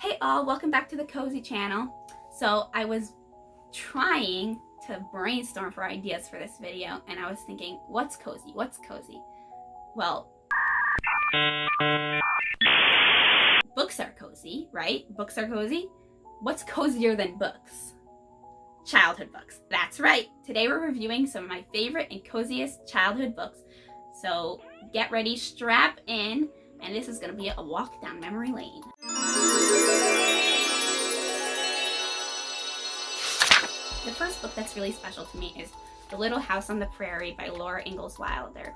Hey all, welcome back to the Cozy channel. So I was trying to brainstorm for ideas for this video and I was thinking, what's cozy? What's cozy? Well, books are cozy, right? Books are cozy. What's cozier than books? Childhood books. That's right. Today we're reviewing some of my favorite and coziest childhood books. So get ready, strap in, and this is going to be a walk down memory lane. The first book that's really special to me is The Little House on the Prairie by Laura Ingalls Wilder.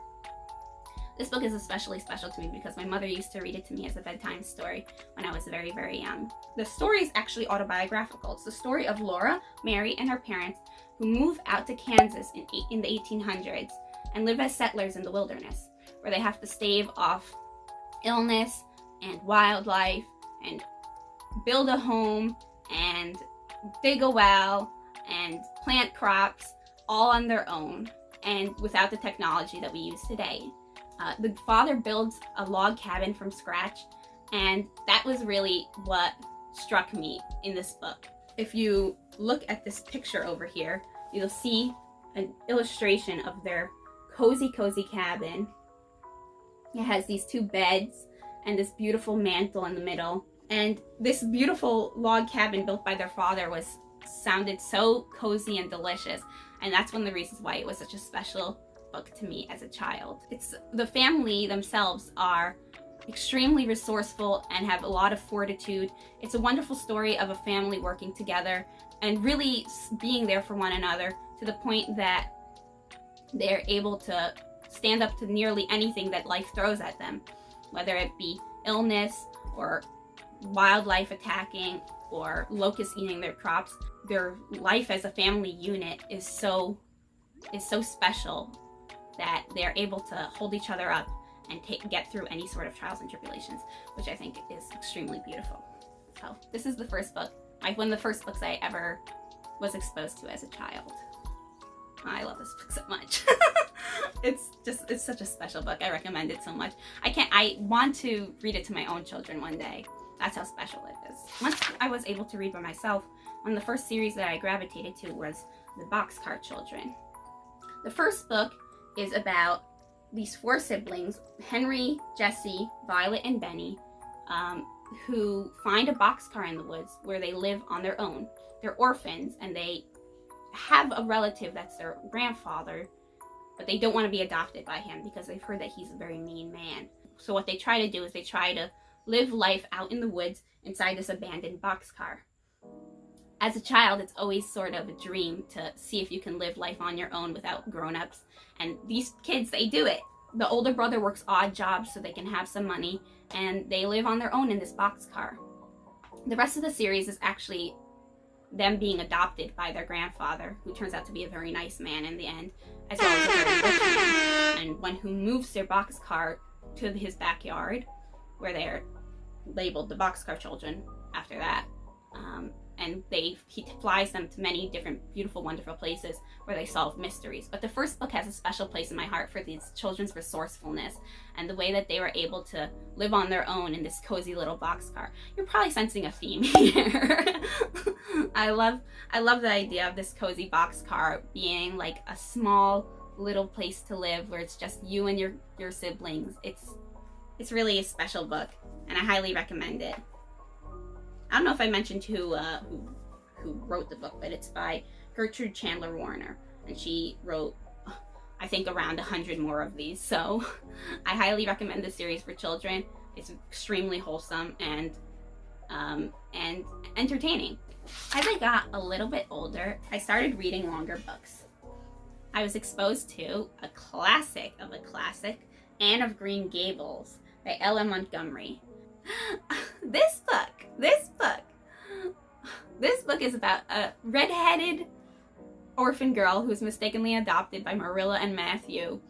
This book is especially special to me because my mother used to read it to me as a bedtime story when I was very, very young. The story is actually autobiographical. It's the story of Laura, Mary, and her parents who move out to Kansas in the 1800s and live as settlers in the wilderness, where they have to stave off illness and wildlife and build a home and dig a well and plant crops all on their own and without the technology that we use today. The father builds a log cabin from scratch, and that was really what struck me in this book. If you look at this picture over here, you'll see an illustration of their cozy cabin. It has these two beds and this beautiful mantle in the middle. And this beautiful log cabin built by their father sounded so cozy and delicious, and that's one of the reasons why it was such a special book to me as a child. The family themselves are extremely resourceful and have a lot of fortitude. It's a wonderful story of a family working together and really being there for one another to the point that they're able to stand up to nearly anything that life throws at them, whether it be illness or wildlife attacking or locusts eating their crops. Their life as a family unit is so special that they're able to hold each other up and get through any sort of trials and tribulations, which I think is extremely beautiful. So this is the first book, one of the first books I ever was exposed to as a child. I love this book so much. It's such a special book. I recommend it so much. I want to read it to my own children one day. That's how special it is. Once I was able to read by myself, one of the first series that I gravitated to was the Boxcar Children. The first book is about these four siblings, Henry, Jesse, Violet, and Benny, who find a boxcar in the woods where they live on their own. They're orphans, and they have a relative that's their grandfather, but they don't want to be adopted by him because they've heard that he's a very mean man. So what they try to do is they try to live life out in the woods inside this abandoned boxcar. As a child, it's always sort of a dream to see if you can live life on your own without grown-ups. And these kids, they do it. The older brother works odd jobs so they can have some money, and they live on their own in this boxcar. The rest of the series is actually them being adopted by their grandfather, who turns out to be a very nice man in the end, as well as a very rich man, and one who moves their boxcar to his backyard, where they're labeled the Boxcar Children after that. And he flies them to many different beautiful, wonderful places where they solve mysteries. But the first book has a special place in my heart for these children's resourcefulness and the way that they were able to live on their own in this cozy little boxcar. You're probably sensing a theme here. I love the idea of this cozy boxcar being like a small little place to live where it's just you and your siblings. It's really a special book, and I highly recommend it. I don't know if I mentioned who wrote the book, but it's by Gertrude Chandler Warner, and she wrote, I think, around 100 more of these. So I highly recommend this series for children. It's extremely wholesome and entertaining. As I got a little bit older, I started reading longer books. I was exposed to a classic of a classic, Anne of Green Gables by L.M. Montgomery. This book is about a red-headed orphan girl who's mistakenly adopted by Marilla and Matthew,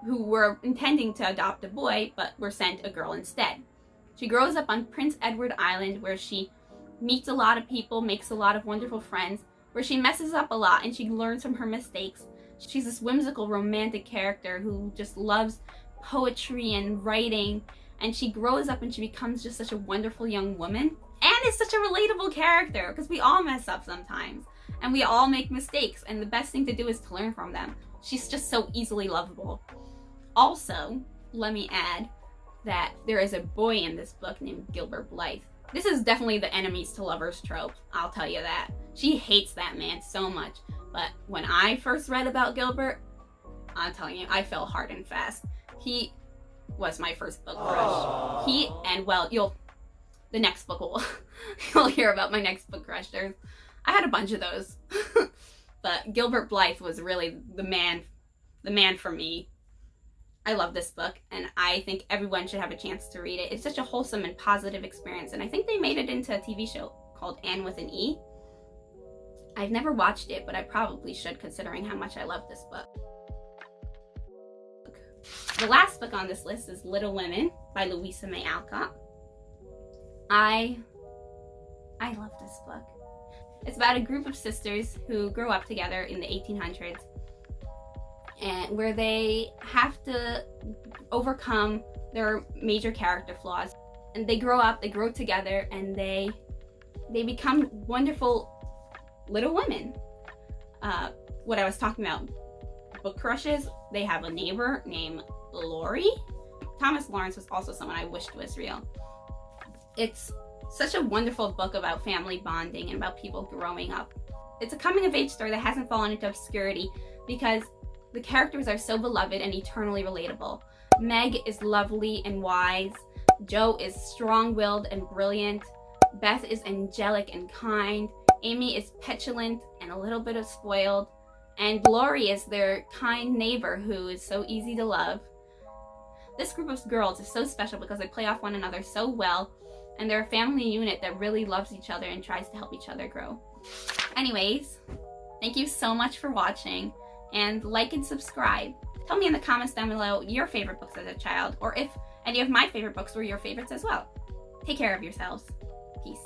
who were intending to adopt a boy, but were sent a girl instead. She grows up on Prince Edward Island, where she meets a lot of people, makes a lot of wonderful friends, where she messes up a lot and she learns from her mistakes. She's this whimsical, romantic character who just loves poetry and writing, and she grows up and she becomes just such a wonderful young woman. Anne is such a relatable character because we all mess up sometimes and we all make mistakes, and the best thing to do is to learn from them. She's just so easily lovable. Also, let me add that there is a boy in this book named Gilbert Blythe. This is definitely the enemies to lovers trope, I'll tell you that. She hates that man so much, but when I first read about Gilbert, I'm telling you, I fell hard and fast. He was my first book crush. He, and well, the next book you'll hear about my next book crush. I had a bunch of those. But Gilbert Blythe was really the man for me. I love this book, and I think everyone should have a chance to read it. It's such a wholesome and positive experience, and I think they made it into a TV show called Anne with an E. I've never watched it, but I probably should, considering how much I love this book. The last book on this list is Little Women by Louisa May Alcott. I love this book. It's about a group of sisters who grew up together in the 1800s, and where they have to overcome their major character flaws. And they grow up, they grow together, and they become wonderful little women. What I was talking about, book crushes, they have a neighbor named Lori. Thomas Lawrence was also someone I wished was real. It's such a wonderful book about family bonding and about people growing up. It's a coming-of-age story that hasn't fallen into obscurity because the characters are so beloved and eternally relatable. Meg is lovely and wise. Jo is strong-willed and brilliant. Beth is angelic and kind. Amy is petulant and a little bit of spoiled. And Lori is their kind neighbor who is so easy to love. This group of girls is so special because they play off one another so well, and they're a family unit that really loves each other and tries to help each other grow. Anyways, thank you so much for watching, and like and subscribe. Tell me in the comments down below your favorite books as a child, or if any of my favorite books were your favorites as well. Take care of yourselves. Peace.